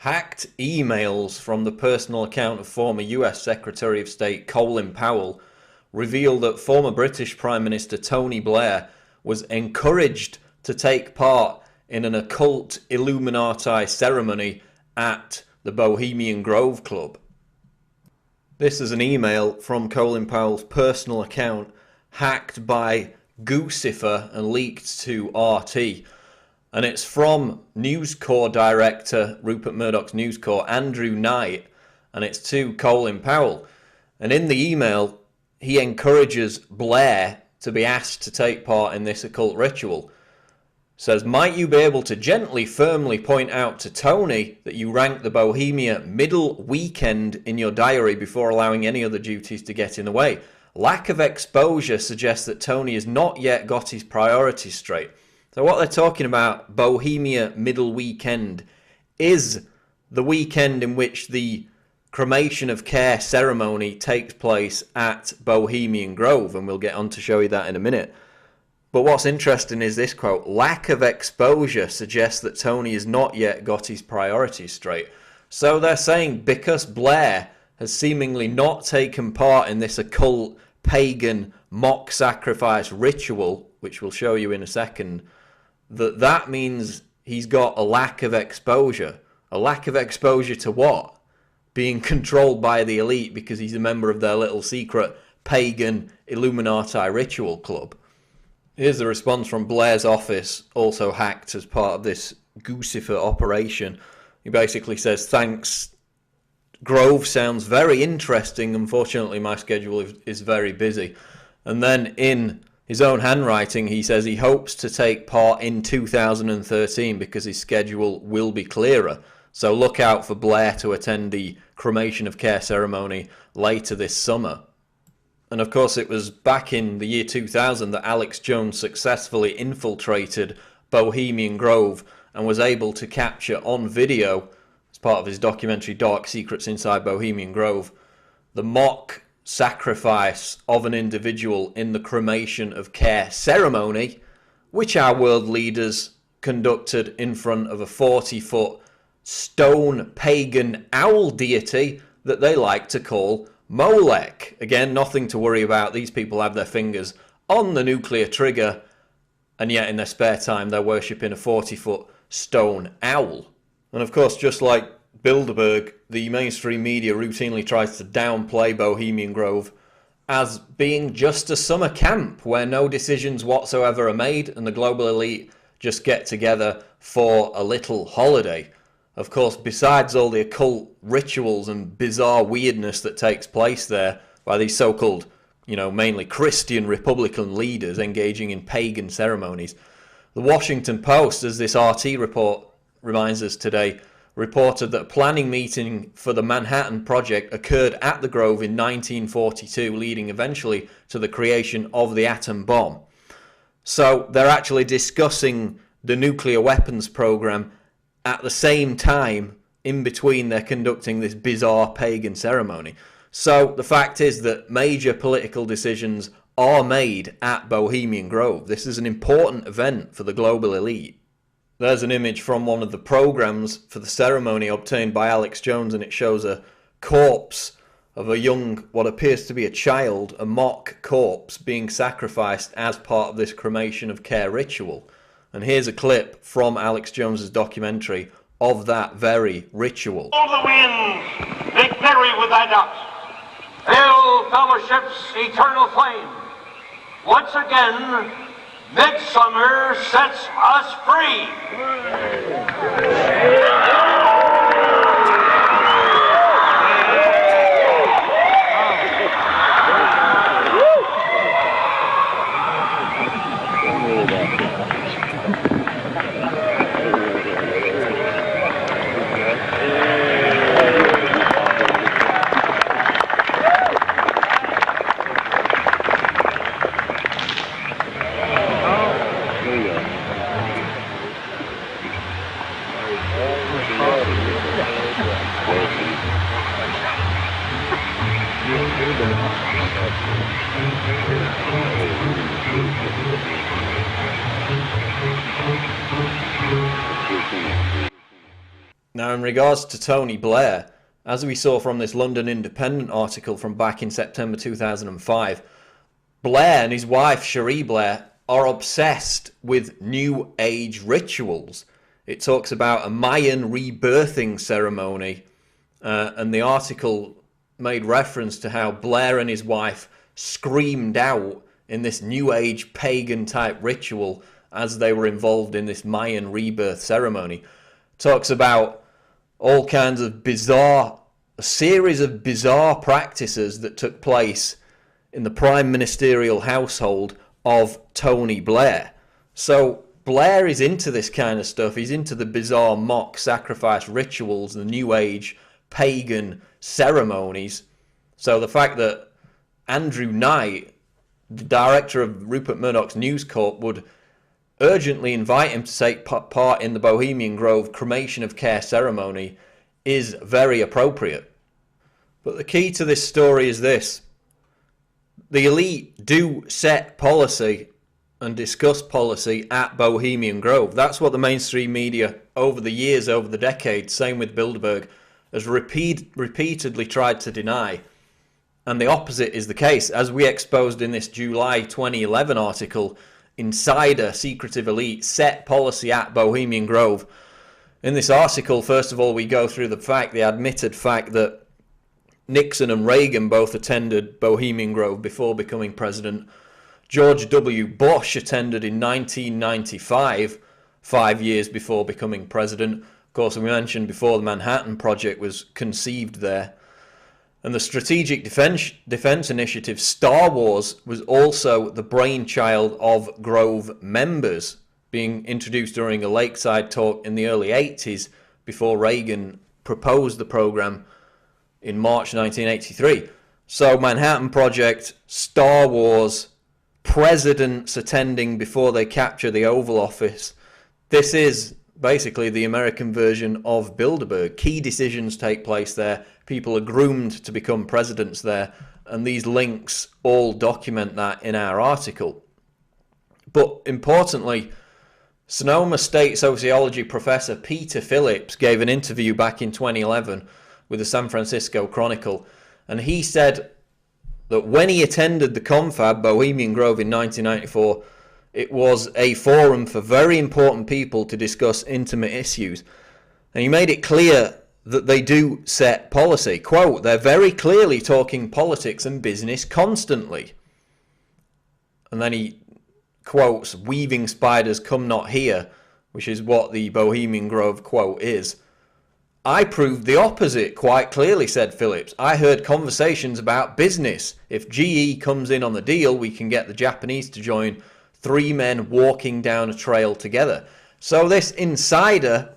Hacked emails from the personal account of former US Secretary of State Colin Powell reveal that former British Prime Minister Tony Blair was encouraged to take part in an occult Illuminati ceremony at the Bohemian Grove Club. This is an email from Colin Powell's personal account, hacked by Goosifer and leaked to RT. And it's from News Corps director, Rupert Murdoch's News Corps, Andrew Knight, and it's to Colin Powell. And in the email, he encourages Blair to be asked to take part in this occult ritual. Says, might you be able to gently, firmly point out to Tony that you rank the Bohemian middle weekend in your diary before allowing any other duties to get in the way? Lack of exposure suggests that Tony has not yet got his priorities straight. So what they're talking about, Bohemian middle weekend, is the weekend in which the cremation of care ceremony takes place at Bohemian Grove, and we'll get on to show you that in a minute. But what's interesting is this quote, lack of exposure suggests that Tony has not yet got his priorities straight. So they're saying because Blair has seemingly not taken part in this occult, pagan, mock sacrifice ritual, which we'll show you in a second, that means he's got a lack of exposure. A lack of exposure to what? Being controlled by the elite because he's a member of their little secret pagan Illuminati ritual club. Here's the response from Blair's office, also hacked as part of this Goosifer operation. He basically says, thanks, Grove sounds very interesting. Unfortunately, my schedule is very busy. And then in his own handwriting, he says he hopes to take part in 2013 because his schedule will be clearer. So look out for Blair to attend the cremation of care ceremony later this summer. And of course, it was back in the year 2000 that Alex Jones successfully infiltrated Bohemian Grove and was able to capture on video, as part of his documentary Dark Secrets Inside Bohemian Grove, the mock sacrifice of an individual in the cremation of care ceremony, which our world leaders conducted in front of a 40-foot stone pagan owl deity that they like to call Molech. Again, nothing to worry about. These people have their fingers on the nuclear trigger, and yet in their spare time they're worshipping a 40-foot stone owl. And of course, just like Bilderberg, the mainstream media routinely tries to downplay Bohemian Grove as being just a summer camp where no decisions whatsoever are made and the global elite just get together for a little holiday. Of course, besides all the occult rituals and bizarre weirdness that takes place there by these so-called, mainly Christian Republican leaders engaging in pagan ceremonies, the Washington Post, as this RT report reminds us today, reported that a planning meeting for the Manhattan Project occurred at the Grove in 1942, leading eventually to the creation of the atom bomb. So they're actually discussing the nuclear weapons program at the same time, in between they're conducting this bizarre pagan ceremony. So the fact is that major political decisions are made at Bohemian Grove. This is an important event for the global elite. There's an image from one of the programs for the ceremony obtained by Alex Jones, and it shows a corpse of a young, what appears to be a child, a mock corpse being sacrificed as part of this cremation of care ritual. And here's a clip from Alex Jones's documentary of that very ritual. All the winds, victory without doubt. Fill fellowship's eternal flame. Once again, midsummer sets us free. Now, in regards to Tony Blair, as we saw from this London Independent article from back in September 2005, Blair and his wife Cherie Blair are obsessed with New Age rituals. It talks about a Mayan rebirthing ceremony, and the article made reference to how Blair and his wife screamed out in this New Age pagan type ritual as they were involved in this Mayan rebirth ceremony. Talks about all kinds of a series of bizarre practices that took place in the prime ministerial household of Tony Blair. So Blair is into this kind of stuff. He's into the bizarre mock sacrifice rituals, the New Age pagan ceremonies. So the fact that Andrew Knight, the director of Rupert Murdoch's News Corp, would urgently invite him to take part in the Bohemian Grove cremation of care ceremony is very appropriate. But the key to this story is this. The elite do set policy and discuss policy at Bohemian Grove. That's what the mainstream media over the years, over the decades, same with Bilderberg, has repeatedly tried to deny. And the opposite is the case. As we exposed in this July 2011 article, Insider Secretive Elite set policy at Bohemian Grove. In this article, first of all, we go through the admitted fact that Nixon and Reagan both attended Bohemian Grove before becoming president. George W. Bush attended in 1995, 5 years before becoming president. Of course, we mentioned before the Manhattan Project was conceived there. And the Strategic Defense Initiative, Star Wars, was also the brainchild of Grove members, being introduced during a lakeside talk in the early 80s before Reagan proposed the program in March 1983. So Manhattan Project, Star Wars, presidents attending before they capture the Oval Office. This is basically the American version of Bilderberg. Key decisions take place there. People are groomed to become presidents there. And these links all document that in our article. But importantly, Sonoma State sociology professor Peter Phillips gave an interview back in 2011 with the San Francisco Chronicle. And he said that when he attended the confab, Bohemian Grove, in 1994, it was a forum for very important people to discuss intimate issues. And he made it clear that they do set policy. Quote, they're very clearly talking politics and business constantly. And then he quotes, weaving spiders come not here, which is what the Bohemian Grove quote is. I proved the opposite quite clearly, said Phillips. I heard conversations about business. If GE comes in on the deal, we can get the Japanese to join, 3 men walking down a trail together. So this insider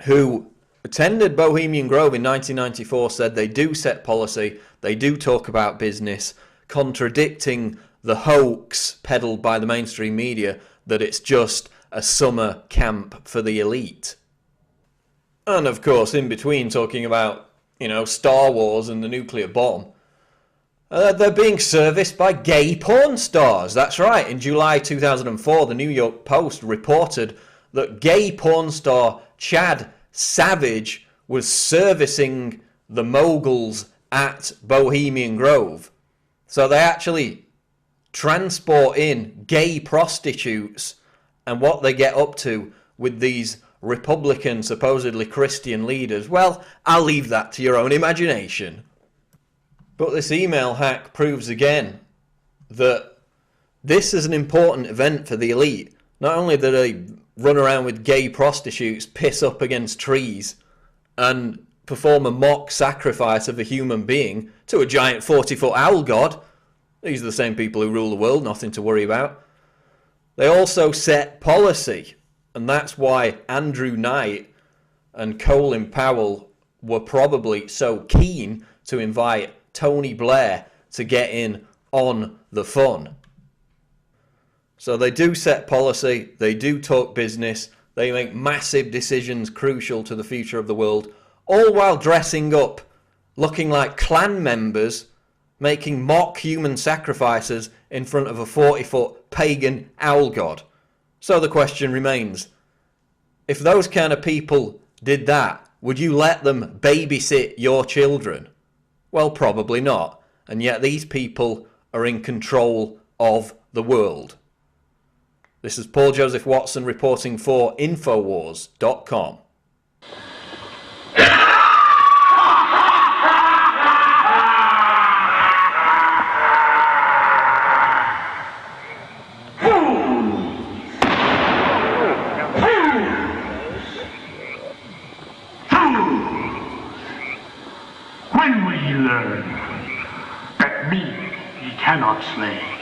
who attended Bohemian Grove in 1994 said they do set policy, they do talk about business, contradicting the hoax peddled by the mainstream media that it's just a summer camp for the elite. And of course, in between talking about, Star Wars and the nuclear bomb, they're being serviced by gay porn stars. That's right. In July 2004, the New York Post reported that gay porn star Chad Savage was servicing the moguls at Bohemian Grove. So they actually transport in gay prostitutes and what they get up to with these Republican, supposedly Christian leaders. Well, I'll leave that to your own imagination. But this email hack proves again that this is an important event for the elite. Not only do they run around with gay prostitutes, piss up against trees, and perform a mock sacrifice of a human being to a giant 40-foot owl god. These are the same people who rule the world, nothing to worry about. They also set policy. And that's why Andrew Knight and Colin Powell were probably so keen to invite Tony Blair to get in on the fun. So they do set policy, they do talk business, they make massive decisions crucial to the future of the world, all while dressing up, looking like clan members, making mock human sacrifices in front of a 40-foot pagan owl god. So the question remains, if those kind of people did that, would you let them babysit your children? Well, probably not. And yet these people are in control of the world. This is Paul Joseph Watson reporting for Infowars.com. When will ye learn that me ye cannot slay?